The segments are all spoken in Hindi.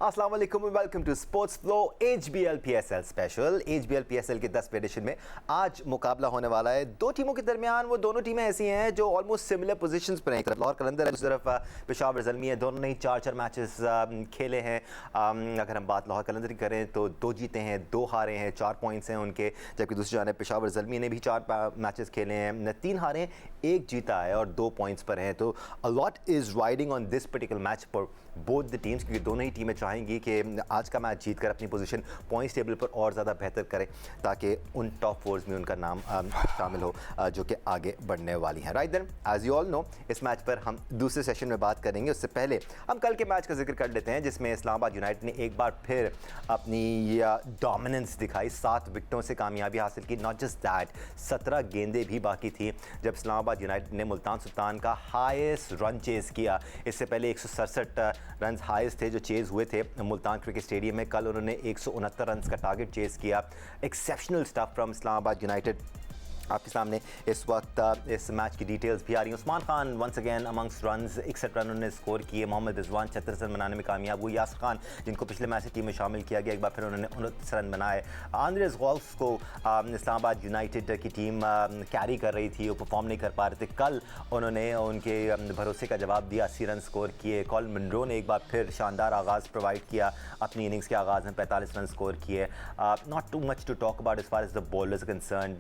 अस्सलाम वालेकुम and welcome to sports flow HBL PSL special. HBL PSL के 10वीं एडिशन में आज मुकाबला होने वाला है दो टीमों के दरमियान। वो दोनों टीमें ऐसी हैं जो ऑलमोस्ट सिमिलर पोजीशंस पर हैं। एक तरफ लाहौर कलंदर है, दूसरी तरफ पेशावर ज़ल्मी है। दोनों ने ही 4-4 मैचेस खेले हैं। अगर हम बात लाहौर कलंदर की करें तो 2 जीते हैं, 2 हारे हैं, 4 पॉइंट्स हैं उनके। जबकि दूसरी जानिब पेशावर ज़ल्मी ने भी 4 मैचेस खेले हैं, 3 हारे हैं, 1 जीता है और 2 पॉइंट्स पर हैं। तो a lot is riding on this particular match for both the teams, क्योंकि दोनों ही टीमें चाहेंगी कि आज का मैच जीतकर अपनी पोजीशन पॉइंट्स टेबल पर और ज़्यादा बेहतर करें ताकि उन टॉप 4 में उनका नाम शामिल हो जो कि आगे बढ़ने वाली हैं। Right then, as you all know, इस मैच पर हम दूसरे सेशन में बात करेंगे। उससे पहले हम कल के मैच का जिक्र कर लेते हैं जिसमें इस्लामाबाद यूनाइटेड ने एक बार फिर अपनी डोमिनेंस दिखाई, 7 विकेटों से कामयाबी हासिल की। नॉट जस्ट दैट, 17 गेंदें भी बाकी थी जब इस्लामाबाद यूनाइटेड ने मुल्तान सुल्तान का हाईएस्ट रन चेज़ किया। इससे पहले 167 रन हाईएस्ट थे जो चेज़ हुए थे मुल्तान क्रिकेट स्टेडियम में। कल उन्होंने 169 रन का टारगेट चेज़ किया। Exceptional stuff from Islamabad United. आपके सामने इस वक्त इस मैच की डिटेल्स भी आ रही हैं। Usman Khan once again amongst runs 61 run उन्होंने स्कोर किए। मोहम्मद रिजवान 36 रन बनाने में कामयाब हुए। यासिर खान जिनको पिछले मैच की टीम में शामिल किया गया, एक बार फिर उन्होंने 29 रन बनाए। आंद्रेस गॉल्स को इस्लामाबाद यूनाइटेड की टीम कैरी कर रही थी, वो परफॉर्म नहीं कर पा रहे थे। कल उन्होंने उनके भरोसे का जवाब दिया, 80 रन स्कोर किए। कॉल मुनरो ने एक बार फिर शानदार आगाज़ प्रोवाइड किया अपनी इनिंग्स के आगाज़ में, 45 रन स्कोर किए। Not too much to talk about as far as the bowlers concerned,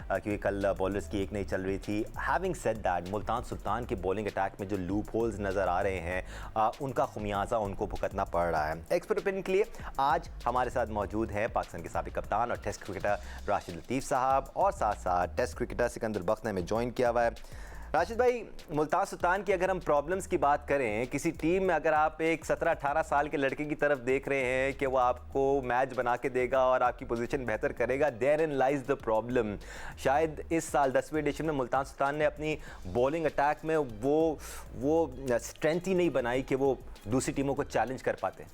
क्योंकि कल बॉलर्स की एक नहीं चल रही थी। Having said that, Multan Sultan के बॉलिंग अटैक में जो लूप होल्स नज़र आ रहे हैं उनका खुमियाजा उनको भुगतना पड़ रहा है। एक्सपर्ट ओपिनियन के लिए आज हमारे साथ मौजूद हैं पाकिस्तान के साबिक कप्तान और टेस्ट क्रिकेटर राशिद लतीफ़ साहब, और साथ साथ टेस्ट क्रिकेटर सिकंदर बख्त ने हमें ज्वाइन किया हुआ है। राशिद भाई, मुल्तान सुल्तान की अगर हम प्रॉब्लम्स की बात करें, किसी टीम में अगर आप एक 17-18 साल के लड़के की तरफ देख रहे हैं कि वो आपको मैच बना के देगा और आपकी पोजीशन बेहतर करेगा, therein lies the problem. शायद इस साल 10वीं एडिशन में मुल्तान सुल्तान ने अपनी बॉलिंग अटैक में वो स्ट्रेंथ ही नहीं बनाई कि वो दूसरी टीमों को चैलेंज कर पाते।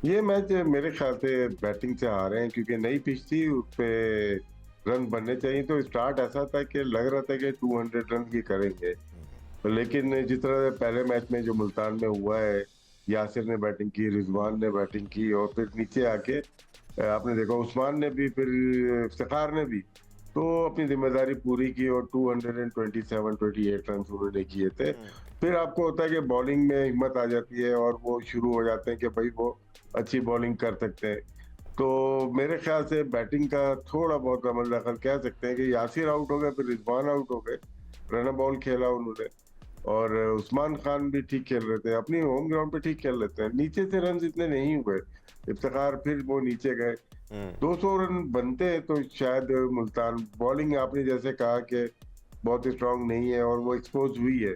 ये मैच मेरे ख्याल से बैटिंग से आ रहे हैं क्योंकि नई पिच थी, उस पे रन बनने चाहिए। तो स्टार्ट ऐसा था कि लग रहा था कि 200 रन की करेंगे, लेकिन जिस तरह पहले मैच में जो मुल्तान में हुआ है, यासिर ने बैटिंग की, रिजवान ने बैटिंग की और फिर नीचे आके आपने देखा उस्मान ने भी, फिर इफ्तिखार ने भी तो अपनी जिम्मेदारी पूरी की और 227-28 रन उन्होंने किए थे। फिर आपको होता है कि बॉलिंग में हिम्मत आ जाती है और वो शुरू हो जाते हैं कि भाई वो अच्छी बॉलिंग कर सकते हैं। तो मेरे ख्याल से बैटिंग का थोड़ा बहुत अमल दखल कह सकते हैं कि यासिर आउट हो गए, फिर रिजवान आउट हो गए, रन बॉल खेला उन्होंने, और उस्मान खान भी ठीक खेल रहे थे, अपनी होम ग्राउंड पे ठीक खेल लेते हैं। नीचे से रन इतने नहीं हुए, इफ्तिखार फिर वो नीचे गए। 200 रन बनते हैं तो शायद मुल्तान बॉलिंग आपने जैसे कहा कि बहुत स्ट्रांग नहीं है और वो एक्सपोज हुई है।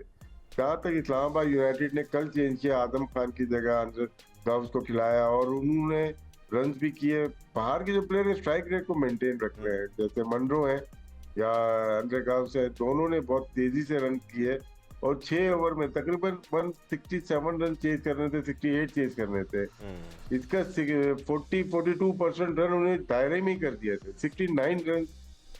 जहाँ तक इस्लामाबाद यूनाइटेड ने कल चेंज किया, आदम खान की जगह आंद्रे गाउस को खिलाया और उन्होंने रन भी किए। बाहर के जो प्लेयर स्ट्राइक रेट को मेंटेन रख रहे हैं, जैसे मनरो है या आंद्रे गाउस है, दोनों ने बहुत तेजी से रन किए और 6 ओवर में तकरीबन 167 रन चेज करने थे, 68 चेज करने थे। इसका 42% रन उन्हें दायरे में ही कर दिए थे। 69 रन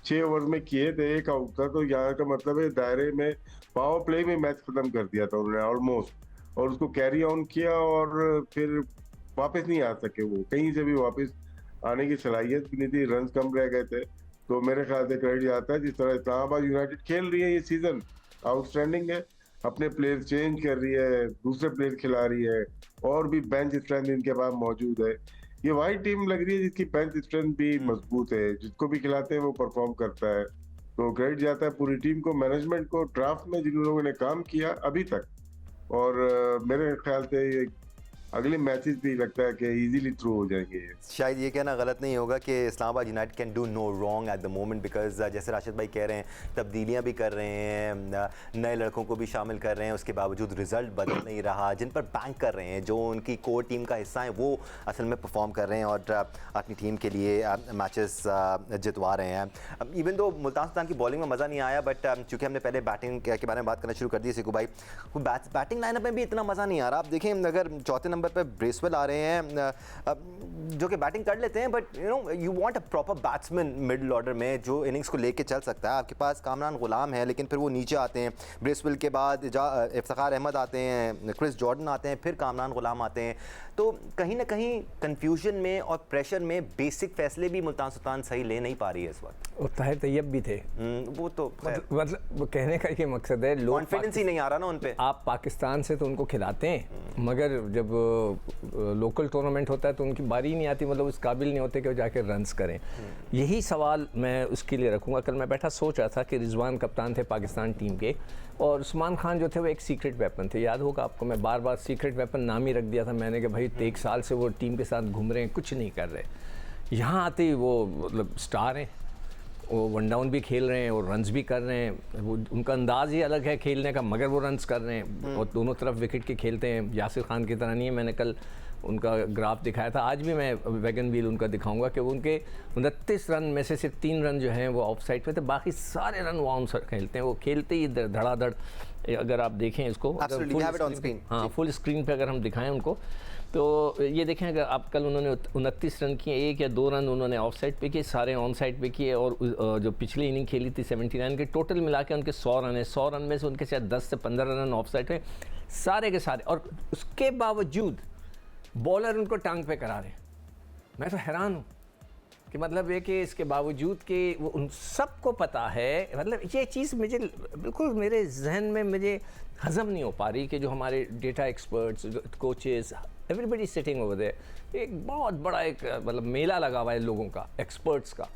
6 ओवर में किए थे, एक आउट था। तो यहाँ का मतलब है दायरे में पावर प्ले में मैच खत्म कर दिया था उन्होंने ऑलमोस्ट, और उसको कैरी ऑन किया और फिर वापस नहीं आ सके, वो कहीं से भी वापस आने की सलाहियत भी नहीं थी, रन कम रह गए थे। तो मेरे ख्याल से क्रेडिट जाता है जिस तरह इस्लामाबाद यूनाइटेड खेल रही है ये सीजन, आउटस्टैंडिंग है। अपने प्लेयर चेंज कर रही है, दूसरे प्लेयर खिला रही है और भी बेंच स्ट्रेंथ इनके पास मौजूद है। ये वही टीम लग रही है जिसकी बेंच स्ट्रेंथ भी मजबूत है, जिसको भी खिलाते हैं वो परफॉर्म करता है। तो क्रेडिट जाता है पूरी टीम को, मैनेजमेंट को, ड्राफ्ट में जिन लोगों ने काम किया अभी तक। और मेरे ख्याल से ये अगले मैचेस भी लगता है कि इजीली थ्रू हो जाएंगे। शायद ये कहना गलत नहीं होगा कि Islamabad United can do no wrong at the moment, because जैसे राशिद भाई कह रहे हैं तब्दीलियां भी कर रहे हैं, नए लड़कों को भी शामिल कर रहे हैं, उसके बावजूद रिजल्ट बदल नहीं रहा। जिन पर बैंक कर रहे हैं, जो उनकी कोर टीम का हिस्सा है, वो असल में परफॉर्म कर रहे हैं और अपनी टीम के लिए मैचेस जितवा रहे हैं। इवन दो मुल्तान सुल्तान की बॉलिंग में मज़ा नहीं आया, बट चूँकि हमने पहले बैटिंग के बारे में बात करना शुरू कर दी सिकू भाई, बैटिंग लाइनअप में भी इतना मज़ा नहीं आ रहा। आप देखें, अगर चौथे नंबर नंबर पे ब्रेसवेल आ रहे हैं जो कि बैटिंग कर लेते हैं, but you want a proper batsman middle order में जो इनिंग्स को लेके चल सकता है। आपके पास कामरान गुलाम है, लेकिन फिर वो नीचे आते हैं। ब्रेसवेल के बाद इफ्तिखार अहमद आते हैं, क्रिस जॉर्डन आते हैं, फिर कामरान गुलाम आते हैं। तो कहीं ना कहीं कंफ्यूजन में और प्रेशर में बेसिक फैसले भी मुल्तान सुल्तान सही ले नहीं पा रही है इस वक्त। और ताहिर तैयब भी थे, वो तो मतलब कहने का ये मकसद है, कॉन्फिडेंस ही नहीं आ रहा ना उन पे। आप पाकिस्तान से तो उनको खिलाते हैं, मगर जब लोकल टूर्नामेंट होता है तो उनकी बारी ही नहीं आती, मतलब उस काबिल नहीं होते कि वो जाके रन्स करें। यही सवाल मैं उसके लिए रखूँगा। कल मैं बैठा सोच रहा था कि रिजवान कप्तान थे पाकिस्तान टीम के, और उस्मान खान जो थे वो एक सीक्रेट वेपन थे। याद होगा आपको, मैं बार बार सीक्रेट वेपन नाम ही रख दिया था मैंने कि भाई 1 साल से वो टीम के साथ घूम रहे हैं, कुछ नहीं कर रहे। यहाँ आते ही वो मतलब स्टार हैं, वो वन डाउन भी खेल रहे हैं और रन्स भी कर रहे हैं। वो उनका अंदाज़ ही अलग है खेलने का, मगर वो रन्स कर रहे हैं और दोनों तरफ विकेट के खेलते हैं। यासिर खान की तरह नहीं है। मैंने कल उनका ग्राफ दिखाया था, आज भी मैं वैगन व्हील उनका दिखाऊंगा कि वो उनके 29 रन में से सिर्फ 3 रन जो हैं वो ऑफ साइड पे थे, बाकी सारे रन वो ऑन खेलते हैं। वो खेलते ही धड़ाधड़, अगर आप देखें इसको फुल स्क्रीन पे अगर हम दिखाएं उनको, तो ये देखें अगर आप कल उन्होंने 29 रन किए, 1 या 2 रन उन्होंने ऑफ साइड पे किए, सारे ऑन साइड पे किए। और जो पिछली इनिंग खेली थी 79 के, टोटल मिला के उनके 100 रन है। 100 रन में से उनके शायद 10 से 15 रन ऑफ साइड पे, सारे के सारे। और उसके बावजूद बॉलर उनको टांग पे करा रहे हैं। मैं तो हैरान हूँ कि मतलब ये कि इसके बावजूद कि वो उन सबको पता है, मतलब ये चीज़ मुझे बिल्कुल मेरे जहन में मुझे हज़म नहीं हो पा रही कि जो हमारे data experts, coaches, everybody sitting over there, एक बहुत बड़ा एक मतलब मेला लगा हुआ है लोगों का, एक्सपर्ट्स का,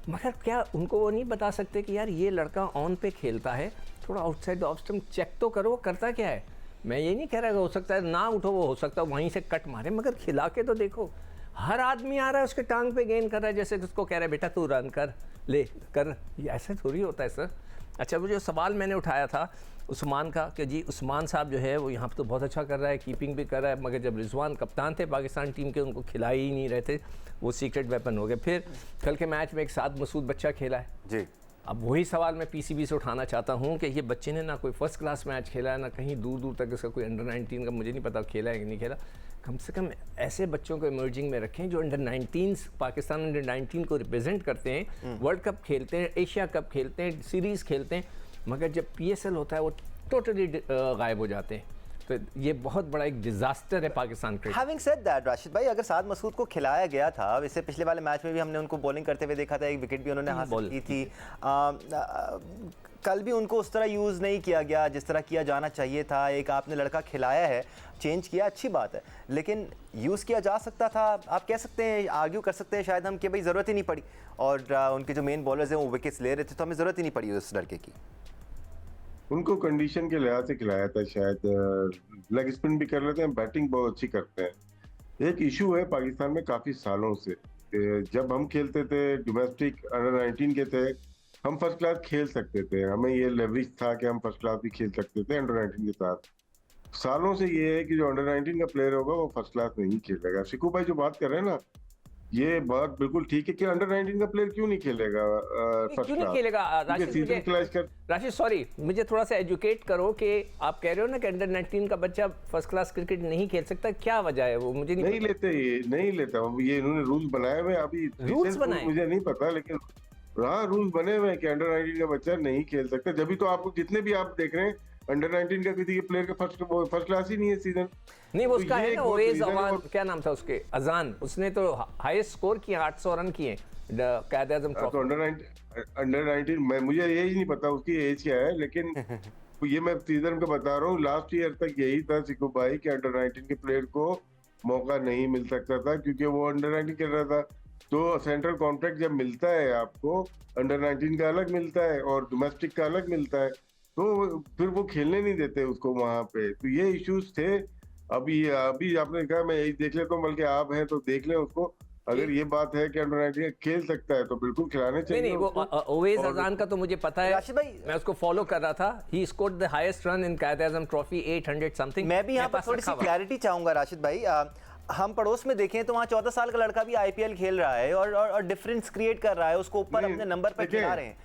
मगर क्या उनको वो नहीं बता सकते कि यार ये लड़का ऑन पे खेलता है, थोड़ा आउटसाइड ऑफ स्टंप चेक तो करो वो करता क्या है। मैं ये नहीं कह रहा कि हो सकता है ना उठो, वो हो सकता है वहीं से कट मारे, मगर खिला के तो देखो। हर आदमी आ रहा है उसके टांग पे गेंद कर रहा है, जैसे उसको कह रहा है बेटा तू रन कर, ले कर। ये ऐसा थोड़ी होता है सर। अच्छा, वो जो सवाल मैंने उठाया था उस्मान का कि जी उस्मान साहब जो है वो यहाँ पर तो बहुत अच्छा कर रहा है, कीपिंग भी कर रहा है, मगर जब रिजवान कप्तान थे पाकिस्तान टीम के, उनको खिला ही नहीं रहे थे, वो सीक्रेट वेपन हो गए। फिर कल के मैच में एक साथ मसूद बच्चा खेला है जी। अब वही सवाल मैं पीसीबी से उठाना चाहता हूँ कि ये बच्चे ने ना कोई फर्स्ट क्लास मैच खेला है, ना कहीं दूर दूर तक इसका कोई अंडर 19 का मुझे नहीं पता खेला है कि नहीं खेला। कम से कम ऐसे बच्चों को इमर्जिंग में रखें जो अंडर 19, पाकिस्तान अंडर 19 को रिप्रेजेंट करते हैं, वर्ल्ड कप खेलते हैं, एशिया कप खेलते हैं, सीरीज़ खेलते हैं, मगर जब PSL होता है वो टोटली गायब हो जाते हैं। तो ये बहुत बड़ा एक डिजास्टर है Pakistan cricket. Having said that Rashid भाई, अगर साद मसूद को खिलाया गया था, इससे पिछले वाले मैच में भी हमने उनको बॉलिंग करते हुए देखा था, एक विकेट भी उन्होंने हासिल की थी। कल भी उनको उस तरह यूज़ नहीं किया गया जिस तरह किया जाना चाहिए था। एक आपने लड़का खिलाया है, चेंज किया, अच्छी बात है, लेकिन यूज़ किया जा सकता था। आप कह सकते हैं, आर्ग्यू कर सकते हैं शायद हम कि भाई ज़रूरत ही नहीं पड़ी, और उनके जो मेन बॉलर्स हैं वो विकेट्स ले रहे थे, तो हमें ज़रूरत ही नहीं पड़ी उस लड़के की। उनको कंडीशन के लिहाज से खिलाया था शायद। लेग स्पिन भी कर लेते हैं, बैटिंग बहुत अच्छी करते हैं। एक इशू है पाकिस्तान में काफी सालों से, जब हम खेलते थे डोमेस्टिक अंडर 19 के थे, हम फर्स्ट क्लास खेल सकते थे, हमें ये लेवरेज था कि हम फर्स्ट क्लास भी खेल सकते थे अंडर 19 के साथ। सालों से ये है कि जो अंडर 19 का प्लेयर होगा वो फर्स्ट क्लास नहीं खेलेगा। शिकू भाई जो बात कर रहे हैं ना, ये बात बिल्कुल ठीक है कि अंडर 19 का प्लेयर क्यों नहीं खेलेगा फर्स्ट क्यों नहीं खेलेगा? राशिद, राशिद सॉरी, मुझे थोड़ा सा एजुकेट करो कि आप कह रहे हो ना कि अंडर 19 का बच्चा फर्स्ट क्लास क्रिकेट नहीं खेल सकता, क्या वजह है वो? मुझे नहीं लेते, ये नहीं लेता। ये इन्होंने रूल्स बनाए हुए, अभी रूल्स बनाए मुझे नहीं पता, लेकिन हाँ रूल्स बने हुए हैं कि अंडर 19 का बच्चा नहीं खेल सकता। जब भी तो आपको जितने भी आप देख रहे हैं अंडर 19 का किसी के प्लेयर का फर्स्ट क्लास ही नहीं है सीजन। नहीं, वो उसका है ना ओवेस अवान, क्या नाम था उसके, अजान, उसने तो हाईएस्ट स्कोर किया, 800 रन किए कायद आज़म ट्रॉफी। तो अंडर 19 मुझे यही नहीं पता उसकी एज क्या है, लेकिन ये मैं सीजन का बता रहा हूँ। लास्ट ईयर तक यही था सिकू भाई कि अंडर 19 के प्लेयर को मौका नहीं मिल सकता था क्योंकि वो अंडर 19 कर रहा था। तो सेंट्रल कॉन्ट्रैक्ट जब मिलता है आपको, अंडर 19 का अलग मिलता है और डोमेस्टिक का अलग मिलता है, तो फिर वो खेलने नहीं देते उसको वहां पे। तो ये इश्यूज थे। अभी आपने कहा मैं यही देख लेता हूँ, बल्कि आप हैं तो देख लें उसको। अगर ये बात है कि अंडर 19 खेल सकता है तो बिल्कुल खिलाने चाहिए। नहीं, वो ओवेस अजान का तो मुझे पता है राशिद भाई, मैं उसको फॉलो कर रहा था। He scored the highest run in Quaid Azam trophy, 800 something. मैं भी यहाँ पर थोड़ी सी क्लैरिटी चाहूंगा राशिद भाई। हम पड़ोस में देखें तो वहाँ 14 साल का लड़का भी IPL खेल रहा है और डिफरेंस क्रिएट कर रहा है, उसको ऊपर अपने नंबर पर खिला रहे हैं।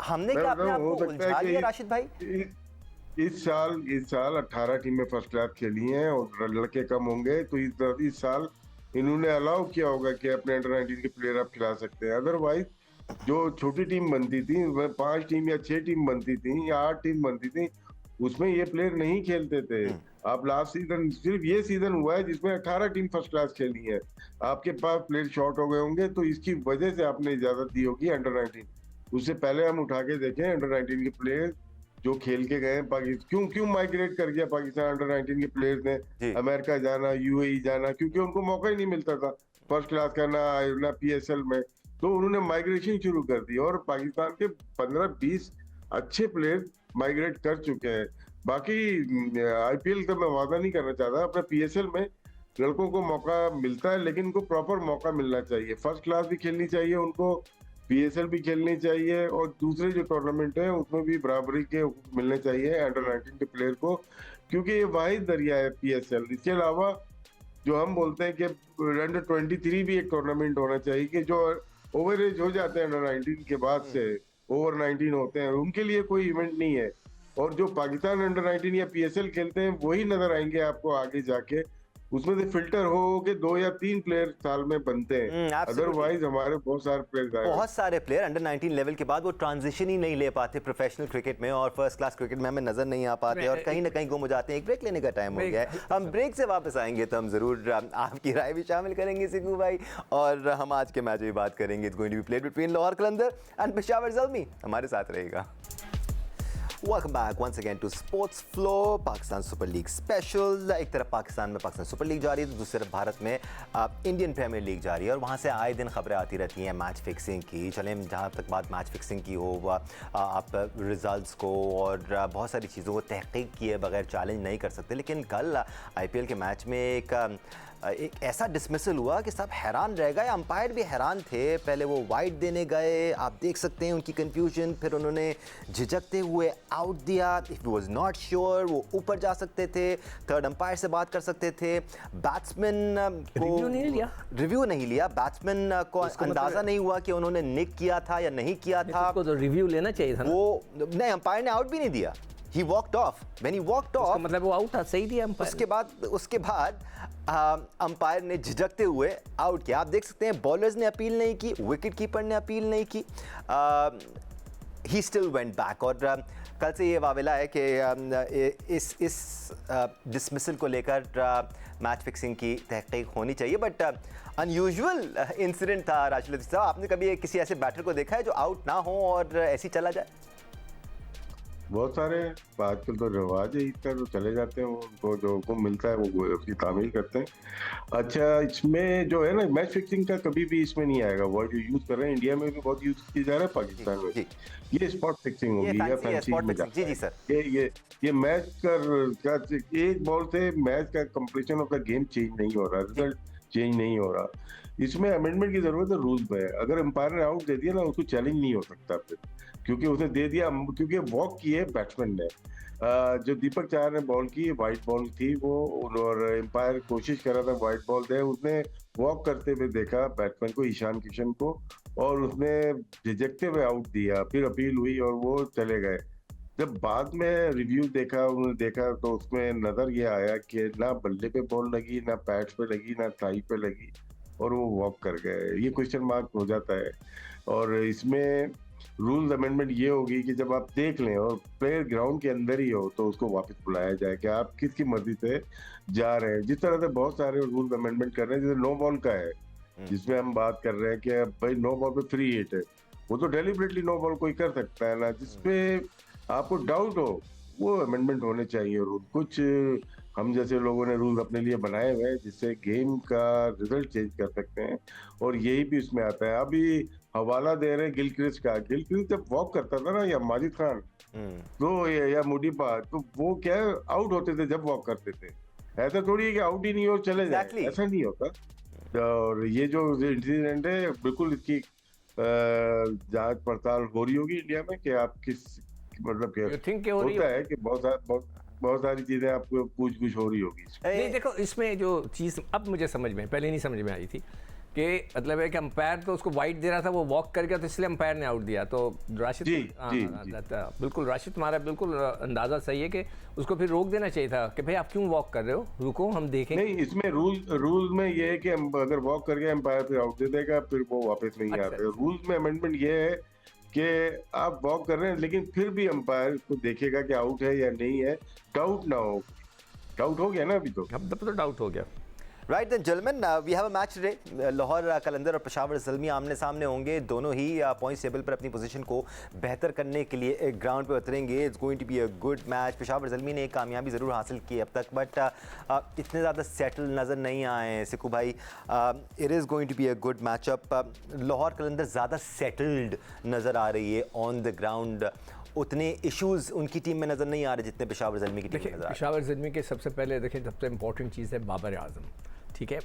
हमने क्या अपने आप को उलझा लिया राशिद भाई? इस साल 18 टीमें फर्स्ट क्लास खेली हैं और लड़के कम होंगे, तो इस साल इन्होंने अलाउ किया होगा कि अपने अंडर 19 के प्लेयर आप खिला सकते हैं। अदरवाइज जो छोटी टीम बनती थी, 5 टीम या 6 टीम बनती थी या 8 टीम बनती थी, उसमें ये प्लेयर नहीं खेलते थे। आप लास्ट सीजन, सिर्फ ये सीजन हुआ है जिसमें 18 टीम फर्स्ट क्लास खेली है। आपके पास प्लेयर शॉर्ट हो गए होंगे, तो इसकी वजह से आपने इजाजत दी होगी अंडर 19। उससे पहले हम उठा के देखें अंडर 19 के प्लेयर जो खेल के गए पाकिस्तान, क्यों माइग्रेट कर गया पाकिस्तान अंडर 19 के प्लेयर्स ने अमेरिका जाना, यूएई जाना, क्योंकि उनको मौका ही नहीं मिलता था फर्स्ट क्लास का, ना पीएसएल में। तो उन्होंने माइग्रेशन शुरू कर दी और पाकिस्तान के 15-20 अच्छे प्लेयर माइग्रेट कर चुके हैं। बाकी आईपीएल का मैं वादा नहीं करना चाहता, अपने पीएसएल में लड़कों को मौका मिलता है, लेकिन उनको प्रॉपर मौका मिलना चाहिए। फर्स्ट क्लास भी खेलनी चाहिए उनको, पीएसएल भी खेलनी चाहिए, और दूसरे जो टूर्नामेंट है उसमें भी बराबरी के मिलने चाहिए अंडर 19 के प्लेयर को, क्योंकि ये वाहिद दरिया है पीएसएल। इसके अलावा जो हम बोलते हैं कि अंडर 23 भी एक टूर्नामेंट होना चाहिए, कि जो ओवर एज हो जाते हैं अंडर 19 के बाद से, ओवर 19 होते हैं, उनके लिए कोई इवेंट नहीं है। और जो पाकिस्तान अंडर 19 या पीएसएल खेलते हैं वही नजर आएंगे आपको आगे जाके। उसमें से फिल्टर हो के 2 या 3 प्लेयर साल में बनते हैं, अदरवाइज हमारे बहुत सारे प्लेयर बहुत सारे प्लेयर अंडर 19 लेवल के बाद वो ट्रांजिशन ही नहीं ले पाते प्रोफेशनल क्रिकेट में, और फर्स्ट क्लास क्रिकेट में हमें नजर नहीं आ पाते, और कहीं ना कहीं गुम हो जाते हैं। एक ब्रेक लेने का टाइम हो गया है। हम ब्रेक से वापस आएंगे तो हम जरूर आपकी राय भी शामिल करेंगे सिकू भाई, और हम आज के मैच में बात करेंगे। It's going to be played between Lahore Qalandar and Peshawar Zalmi. हमारे साथ रहेगा। Welcome back once again to Sports Flow, Pakistan super league special. एक तरफ पाकिस्तान में पाकिस्तान सुपर लीग जारी है, तो दूसरी तरफ भारत में इंडियन प्रीमियर लीग जारी है, और वहाँ से आए दिन खबरें आती रहती हैं मैच फिक्सिंग की। चलें, जहाँ तक बात मैच फिक्सिंग की हो, आप रिजल्ट्स को और बहुत सारी चीज़ों को तहकीक किए बगैर चैलेंज नहीं कर सकते। लेकिन कल आईपीएल के मैच में एक ऐसा डिसमिसल हुआ कि सब हैरान रह गए, अंपायर भी हैरान थे। पहले वो वाइड देने गए, आप देख सकते हैं उनकी कंफ्यूजन, फिर उन्होंने झिझकते हुए आउट दिया। If he was not sure वो ऊपर जा सकते थे, थर्ड अंपायर से बात कर सकते थे। बैट्समैन को रिव्यू नहीं लिया, बैट्समैन को अंदाजा नहीं हुआ कि उन्होंने निक किया था या नहीं किया था। तो रिव्यू लेना चाहिए था, वो नहीं, अंपायर ने आउट भी नहीं दिया। He walked off. When he walked off, मतलब वो आउट था, सही दिया अंपायर। उसके बाद अंपायर ने झिझकते हुए आउट किया। आप देख सकते हैं बॉलर्स ने अपील नहीं की, विकेट कीपर ने अपील नहीं की, ही स्टिल वेंट बैक। और कल से ये वावेला है कि इस डिसमिसल को लेकर मैच फिक्सिंग की तहकीक होनी चाहिए। बट अनयूजुअल इंसिडेंट था। राशिद लतीफ़ साहब, आपने कभी किसी ऐसे बैटर को देखा है जो आउट ना हो और ऐसे ही चला जाए? बहुत सारे आजकल तो रिवाज है इसका, तो चले जाते हैं, उनको जो हुक्म मिलता है वो उसकी तामील करते हैं। अच्छा, इसमें जो है ना मैच फिक्सिंग का कभी भी इसमें नहीं आएगा। वर्ड जो यूज कर रहे हैं इंडिया में भी बहुत यूज किया जा रहा है, पाकिस्तान में ये स्पॉट फिक्सिंग होगी या फैंसी में जी जी सर। ये मैच का एक बॉल से मैच का completion of the game change नहीं हो रहा, रिजल्ट चेंज नहीं हो रहा। इसमें अमेंडमेंट की जरूरत है रूल में। अगर अंपायर ने आउट दे दिया ना, उसको चैलेंज नहीं हो सकता फिर, क्योंकि उसने दे दिया, क्योंकि वॉक की है बैट्समैन ने। जो दीपक चाहर ने बॉल की, वाइट बॉल थी वो, और एम्पायर कोशिश कर रहा था वाइट बॉल दे, उसने वॉक करते हुए देखा बैट्समैन को, ईशान किशन को, और उसने झिझकते हुए आउट दिया। फिर अपील हुई और वो चले गए। जब बाद में रिव्यू देखा, उन्होंने देखा, तो उसमें नजर ये आया कि ना बल्ले पे बॉल लगी, ना पैड्स पे लगी, ना थाई पे लगी, और वो वॉक कर गए। ये क्वेश्चन मार्क हो जाता है। और इसमें रूल्स अमेंडमेंट ये होगी कि जब आप देख लें और प्लेयर ग्राउंड के अंदर ही हो, तो उसको वापस बुलाया जाए कि आप किसकी मर्जी से जा रहे हैं। जिस तरह से बहुत सारे रूल्स अमेंडमेंट कर रहे हैं, जैसे नो बॉल का है, जिसमें हम बात कर रहे हैं कि भाई नो बॉल पे फ्री हिट है, वो तो डेलिबरेटली नो बॉल कोई कर सकता है ना। जिसपे आपको डाउट हो, वो अमेंडमेंट होने चाहिए रूल। कुछ हम जैसे लोगों ने रूल अपने लिए बनाए हुए हैं जिससे गेम का रिजल्ट चेंज कर सकते हैं, और यही भी उसमें आता है। अभी हवाला दे रहे हैं गिलक्रिस्ट का। गिलक्रिस्ट जब वॉक करता था ना, या माजिद खान तो या मुडीपा, तो वो क्या आउट होते थे जब वॉक करते थे। ऐसा थोड़ी है कि आउट ही नहीं हो चले जाए, ऐसा नहीं होता। और ये जो इंसिडेंट है, बिल्कुल इसकी जांच पड़ताल हो रही होगी इंडिया में कि आप किस मतलब क्या होता है कि बहुत सारी चीजें आपको पूछ हो रही होगी। नहीं, देखो इसमें जो चीज़ अब मुझे समझ में, पहले नहीं समझ में आई थी कि मतलब है कि अंपायर तो उसको वाइट दे रहा था, वो वॉक कर गया तो इसलिए अंपायर ने आउट दिया। तो राशिद बिल्कुल राशिद तुम्हारा बिल्कुल अंदाज़ा सही है कि उसको फिर रोक देना चाहिए था कि भाई आप क्यों वॉक कर रहे हो, रुको हम देखेंगे। नहीं, इसमें रूल में ये है कि अगर वॉक कर गया एम्पायर फिर आउट दे देगा, फिर वो वापस नहीं अच्छा। आते। रूल्स में अमेंडमेंट ये है कि आप वॉक कर रहे हैं लेकिन फिर भी अंपायर को देखेगा कि आउट है या नहीं है, डाउट ना हो। डाउट हो गया ना अभी तो? अब तो डाउट हो गया। Right then gentleman, we have a match today. Lahore Qalandar और पेशावर ज़ल्मी आमने सामने होंगे। दोनों ही पॉइंट्स टेबल पर अपनी पोजीशन को बेहतर करने के लिए एक ग्राउंड पर उतरेंगे। It's going to be a good match. Peshawar Zalmi ने एक कामयाबी ज़रूर हासिल की अब तक, बट इतने ज़्यादा सेटल नज़र नहीं आए सिकू भाई। It is going to be a good matchup. Lahore Qalandar ज़्यादा सेटल्ड नज़र आ रही है ऑन द ग्राउंड। उतने इश्यूज उनकी टीम में नज़र नहीं आ रहे जितने पेशावर ज़ल्मी की टीम में देखिए नज़र आ रहे। पेशावर ज़ल्मी के सबसे पहले देखिए सबसे इंपॉर्टेंट चीज़ है बाबर आज़म, ठीक है।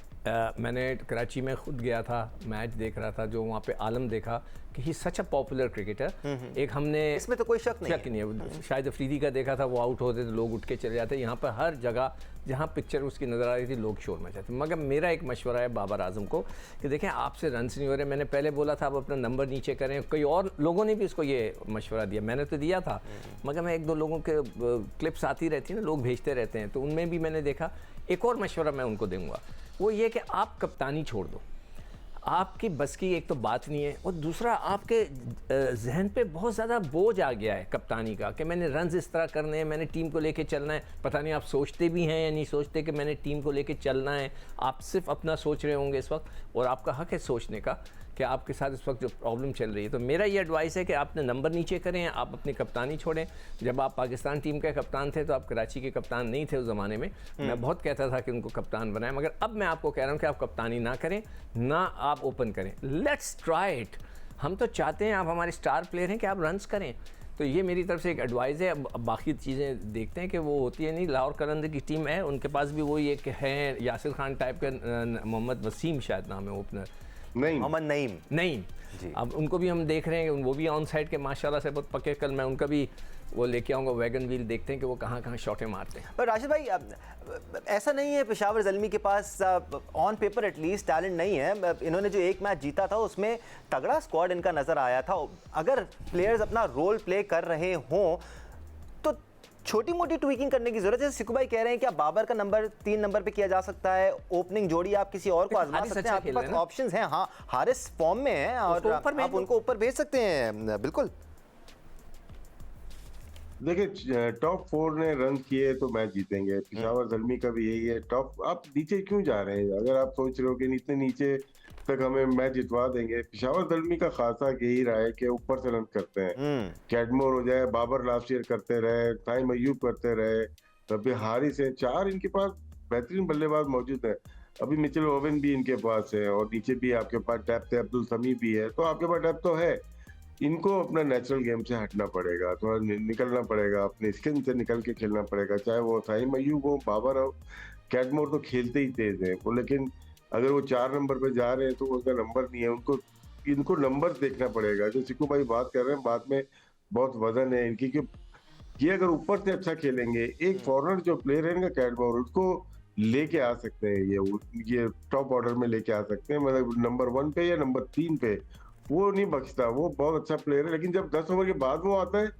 मैंने कराची में खुद गया था, मैच देख रहा था, जो वहाँ पे आलम देखा कि ही सच अ पॉपुलर क्रिकेटर। एक हमने इसमें तो कोई शक नहीं है, शायद अफरीदी का देखा था, वो आउट होते तो लोग उठ के चले जाते। यहाँ पर हर जगह जहाँ पिक्चर उसकी नज़र आ रही थी लोग शोर मचाते। मगर मेरा एक मशवरा है बाबर आज़म को कि देखें आपसे रन्स नहीं हो रहे। मैंने पहले बोला था आप अपना नंबर नीचे करें, कई और लोगों ने भी इसको ये मशवरा दिया, मैंने तो दिया था मगर मैं एक दो लोगों के क्लिप्स आती रहती है ना, लोग भेजते रहते हैं, तो उनमें भी मैंने देखा। एक और मशवरा मैं उनको दूंगा, वो ये कि आप कप्तानी छोड़ दो। आपकी बस की एक तो बात नहीं है, और दूसरा आपके जहन पे बहुत ज़्यादा बोझ आ गया है कप्तानी का कि मैंने रन्स इस तरह करने हैं, मैंने टीम को लेके चलना है। पता नहीं आप सोचते भी हैं या नहीं सोचते कि मैंने टीम को लेके चलना है। आप सिर्फ अपना सोच रहे होंगे इस वक्त, और आपका हक है सोचने का कि आपके साथ इस वक्त जो प्रॉब्लम चल रही है। तो मेरा ये एडवाइस है कि आपने नंबर नीचे करें, आप अपनी कप्तानी छोड़ें। जब आप पाकिस्तान टीम के कप्तान थे तो आप कराची के कप्तान नहीं थे उस ज़माने में। मैं बहुत कहता था कि उनको कप्तान बनाएं, मगर अब मैं आपको कह रहा हूँ कि आप कप्तानी ना करें, ना आप ओपन करें। Let's try it. हम तो चाहते हैं, आप हमारे स्टार प्लेयर हैं, कि आप रन्स करें। तो ये मेरी तरफ से एक एडवाइस है। अब बाकी चीज़ें देखते हैं कि वो होती है नहीं। लाहौर कलंदर की टीम है, उनके पास भी वही एक है यासिर खान टाइप का, मोहम्मद वसीम शायद नाम है ओपनर, नहीं मोहम्मद नईम जी। अब उनको भी हम देख रहे हैं, वो भी ऑन साइड के माशाल्लाह से बहुत पक्के। कल मैं उनका भी वो लेके आऊँगा वैगन व्हील, देखते हैं कि वो कहाँ कहाँ शॉटें मारते हैं। पर राशिद भाई ऐसा नहीं है पेशावर ज़ल्मी के pass on paper at least talent नहीं है। इन्होंने जो एक मैच जीता था उसमें तगड़ा स्क्वाड इनका नज़र आया था। अगर प्लेयर्स अपना रोल प्ले कर रहे हों तो छोटी मोटी ट्वीकिंग करने की जरूरत है। सिकू भाई कह रहे हैं कि आप बाबर का नंबर 3 नंबर पे किया जा सकता है, ओपनिंग जोड़ी आप किसी और को आजमा सकते हैं, आपके पास ऑप्शंस हैं। हाँ, हारिस फॉर्म में है और आप उनको ऊपर भेज सकते हैं। बिल्कुल देखिए, टॉप 4 ने रन किए तो मैच जीतेंगे। पेशावर ज़ल्मी का भी यही है। टॉप आप नीचे क्यों जा रहे हैं? अगर आप सोच रहे हो कि इतने नीचे तक हमें मैच जितवा देंगे, पेशावर ज़ल्मी का खासा यही रहा है कि ऊपर से रन करते हैं। कैडमोर हो जाए, बाबर लास्ट ईयर करते रहे, ताइम अयूब करते रहे, अभी हारिस है, 4 इनके पास बेहतरीन बल्लेबाज मौजूद है। अभी मिचेल ओवन भी इनके पास है, और नीचे भी आपके पास डेप्थ है, अब्दुल समी भी है, तो आपके पास डेप्थ तो है। इनको अपना नेचुरल गेम से हटना पड़ेगा, थोड़ा निकलना पड़ेगा, अपनी स्किन से निकल के खेलना पड़ेगा। चाहे वो ताइम अयूब हो, बाबर हो, कैडमोर तो खेलते ही तेज है वो, लेकिन अगर वो 4 नंबर पे जा रहे हैं तो उनका नंबर नहीं है। इनको नंबर देखना पड़ेगा। जो सिकू भाई बात कर रहे हैं, बात में बहुत वजन है इनकी, कि ये अगर ऊपर से अच्छा खेलेंगे, एक फॉरनर जो प्लेयर है इनका कैडमोर, उसको लेके आ सकते हैं, ये टॉप ऑर्डर में लेके आ सकते हैं, मतलब नंबर 1 पे या नंबर 3 पे। वो नहीं बख्शता, वो बहुत अच्छा प्लेयर है, लेकिन जब 10 ओवर के बाद वो आता है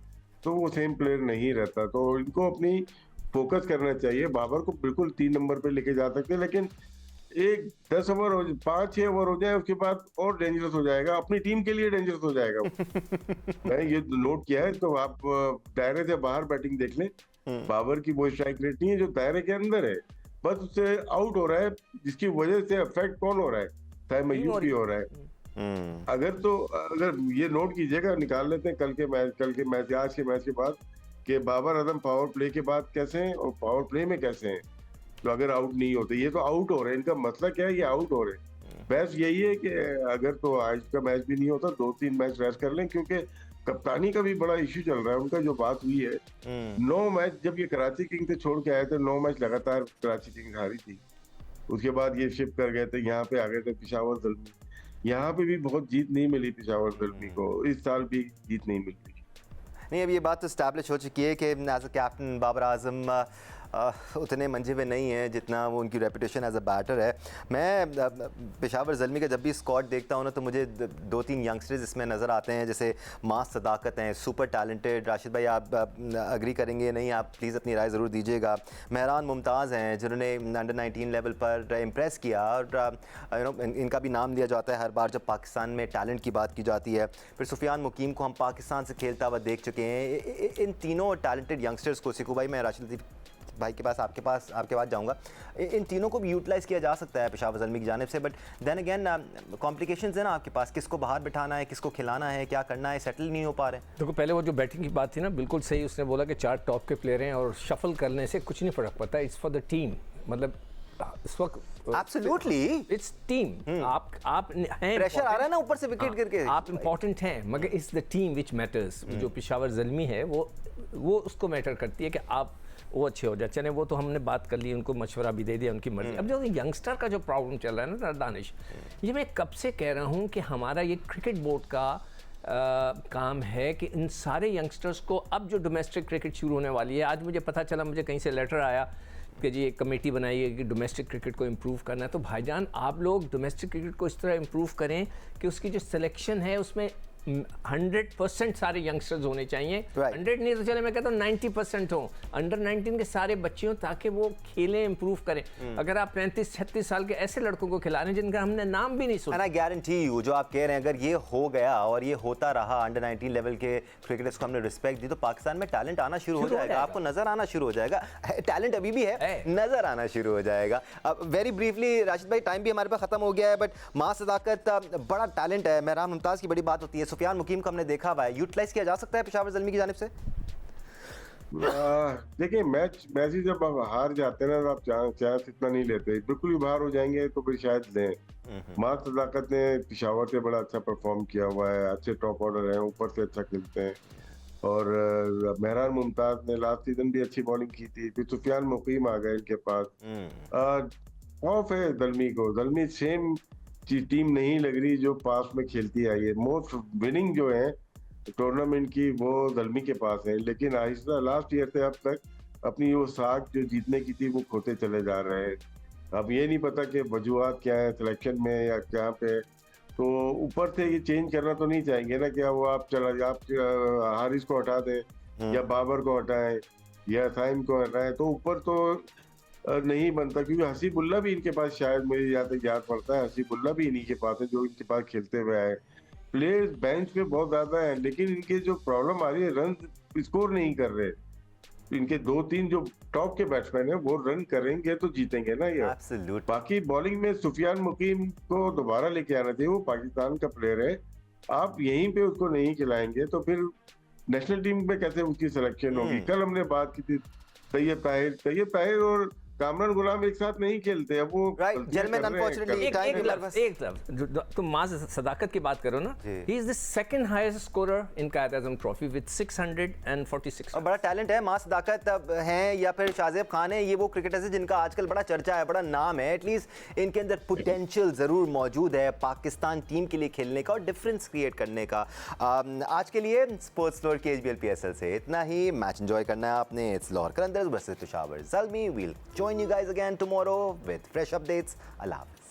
तो वो सेम प्लेयर नहीं रहता। तो इनको अपनी फोकस करना चाहिए। बाबर को बिल्कुल 3 नंबर पे लेके जा सकते हैं, लेकिन एक 10 ओवर हो, 5-6 ओवर हो जाए उसके बाद और डेंजरस हो जाएगा, अपनी टीम के लिए डेंजरस हो जाएगा। मैंने ये नोट किया है। तो आप दायरे से बाहर बैटिंग देख लें, बाबर की वो स्ट्राइक रेट नहीं है जो दायरे के अंदर है, बस उससे आउट हो रहा है, जिसकी वजह से अफेक्ट कौन हो रहा है? ताइम अयूब भी हो रहा है। अगर ये नोट कीजिएगा, निकाल लेते हैं कल के मैच आज के मैच के बाद, कि बाबर आजम पावर प्ले के बाद कैसे हैं और पावर प्ले में कैसे हैं। तो अगर आउट नहीं होते, ये तो आउट हो रहे हैं, इनका मतलब क्या है? ये आउट हो रहे हैं। बस यही है कि अगर तो आज का मैच भी नहीं होता, 2-3 मैच रेस्ट कर लें, क्योंकि कप्तानी का भी बड़ा इश्यू चल रहा है उनका। जो बात हुई है 9 मैच जब ये कराची किंग से छोड़ के आए थे, 9 मैच लगातार कराची किंग हारी थी। उसके बाद ये शिफ्ट कर गए थे, यहाँ पे आ गए थे पेशावर ज़ल्मी। यहाँ पे भी बहुत जीत नहीं मिली पेशावर ज़ल्मी को, इस साल भी जीत नहीं मिली। नहीं, अब ये बात तो स्टैब्लिश हो चुकी है कि as a captain Babar Azam उतने मंझे हुए नहीं हैं जितना वो उनकी रेपुटेशन एज अ बैटर है। मैं पेशावर ज़ल्मी का जब भी स्क्वाड देखता हूँ ना तो मुझे 2-3 यंगस्टर्स इसमें नज़र आते हैं, जैसे मास सदाकत हैं, सुपर टैलेंटेड। राशिद भाई आप अग्री करेंगे नहीं, आप प्लीज़ अपनी राय ज़रूर दीजिएगा। मेहरान मुमताज़ हैं जिन्होंने अंडर 19 लेवल पर इम्प्रेस किया और इनका भी नाम लिया जाता है हर बार जब पाकिस्तान में टैलेंट की बात की जाती है। फिर सुफियान मुकीम को हम पाकिस्तान से खेलता हुआ देख चुके हैं। इन तीनों टैलेंटेड यंगस्टर्स को, सिकू भाई मैं राशिद भाई के पास आपके पास जाऊंगा, इन तीनों को भी यूटिलाइज़ किया जा सकता है पेशावर ज़ल्मी की जानिब से, बट देन अगेन कॉम्प्लिकेशंस है ना आपके पास, किसको बाहर बिठाना है, किसको खिलाना है, क्या करना है, सेटल नहीं हो पा रहे। देखो पहले वो जो बैटिंग की बात थी ना, बिल्कुल सही उसने बोला कि 4 टॉप के प्लेयर हैं और शफल करने से कुछ नहीं फ़र्क पड़ता, इट्स फॉर द टीम। मतलब इस वक्त एब्सोल्युटली इट्स टीम। आप हैं, प्रेशर आ रहा है ना ऊपर से विकेट गिर के, आप इंपॉर्टेंट हैं, मगर it's the team which matters. जो पेशावर ज़ल्मी है वो उसको मैटर करती है कि आप वो अच्छे हो जाए। चले वो तो हमने बात कर ली, उनको मशवरा भी दे दिया, उनकी मर्जी। अब जो यंगस्टर का जो प्रॉब्लम चल रहा है ना दानिश, ये मैं कब से कह रहा हूँ कि हमारा ये क्रिकेट बोर्ड का काम है कि इन सारे यंगस्टर्स को, अब जो डोमेस्टिक क्रिकेट शुरू होने वाली है, आज मुझे पता चला, मुझे कहीं से लेटर आया कि जी एक कमेटी बनाई है कि डोमेस्टिक क्रिकेट को इम्प्रूव करना है। तो भाईजान आप लोग डोमेस्टिक क्रिकेट को इस तरह इम्प्रूव करें कि उसकी जो सिलेक्शन है उसमें 100% सारे यंगस्टर्स होने चाहिए। 100 नहीं तो चले मैं कहता हूँ 90% हो, अंडर 19 के सारे बच्चे हों, ताकि वो खेलें, इंप्रूव करें। अगर आप 35-36 साल के ऐसे लड़कों को खिला रहे हैं जिनका हमने नाम भी नहीं सुना, आई गारंटी यू जो आप कह रहे हैं, अगर ये हो गया और ये होता रहा, अंडर 19 लेवल के क्रिकेटर्स को हमने रिस्पेक्ट दी, तो पाकिस्तान में टैलेंट आना शुरू हो जाएगा, आपको नजर आना शुरू हो जाएगा। टैलेंट अभी भी है, नजर आना शुरू हो जाएगा। अब वेरी ब्रीफली राशिद भाई, टाइम भी हमारे पास खत्म हो गया है, बट मां सदाकत बड़ा टैलेंट है, मेहरान मुमताज़ की बड़ी बात होती है, सुफियान मुकीम को हमने देखा हुआ है, यूटिलाइज किया जा सकता है पेशावर ज़ल्मी की जानिब से। देखिए मैच ही जब आप हार जाते हैं ना, तो आप चांस इतना नहीं लेते, बिल्कुल ही बाहर हो जाएंगे तो फिर शायद लें। मां सदाकत ने पेशावर से बड़ा अच्छा परफॉर्म किया हुआ है, अच्छे टॉप ऑर्डर हैं, ऊपर से अच्छा खेलते हैं। और मेहरान मुमताज ने लास्ट सीजन भी अच्छी बॉलिंग की थी। फिर सुफियान मुकीम आ गए इनके पास। ऑफ है ज़ल्मी को, ज़ल्मी सेम टीम नहीं लग रही जो पास में खेलती आई है। मोस्ट विनिंग जो है टूर्नामेंट की वो ज़ल्मी के पास है, लेकिन आहिस्ता लास्ट ईयर से अब तक अपनी वो साख जो जीतने की थी वो खोते चले जा रहे हैं। अब ये नहीं पता कि वजूहात क्या है सिलेक्शन में या क्या पे, तो ऊपर से ये चेंज करना तो नहीं चाहेंगे ना, क्या वो आप हारिस को हटा दें या बाबर को हटाएं या साइम को हटाएं, तो ऊपर तो नहीं बनता। क्योंकि हसीबुल्ला भी इनके पास, शायद मेरे याद पड़ता है, हसीबुल्ला भी इन्हीं के पास है जो इनके पास खेलते हुए आए। प्लेयर्स बेंच पे बहुत ज्यादा है, लेकिन इनके जो प्रॉब्लम आ रही है, रन स्कोर नहीं कर रहे। इनके 2-3 जो टॉप के बैट्समैन है वो रन करेंगे तो जीतेंगे ना ये। Absolute. बाकी बॉलिंग में सुफियान मुकीम को दोबारा लेके आना चाहिए, वो पाकिस्तान का प्लेयर है। आप यहीं पे उसको नहीं खिलाएंगे तो फिर नेशनल टीम में कैसे उसकी सिलेक्शन होगी। कल हमने बात की थी तैयब ताहिर और कामरान गुलाम एक साथ नहीं खेलते। अब वो एक तरफ तुम मां सदाकत की बात करो ना, he is the second highest scorer in Quaid Azam trophy with 646। और बड़ा टैलेंट है, मां सदाकत हैं या फिर शाहजेब खान है, ये वो क्रिकेटर्स हैं जिनका आजकल बड़ा चर्चा है, बड़ा नाम है। एटलीस्ट इनके अंदर पोटेंशियल ज़रूर मौजूद है पाकिस्तान टीम के लिए खेलने का और डिफरेंस क्रिएट करने का। आज के लिए स्पोर्ट्स फ्लोर के HBL PSL से इतना ही। मैच एंजॉय करना है आपने। It's Lahore Qalandars versus Peshawar Zalmi. We'll join you guys again tomorrow with fresh updates. Allah Hafiz.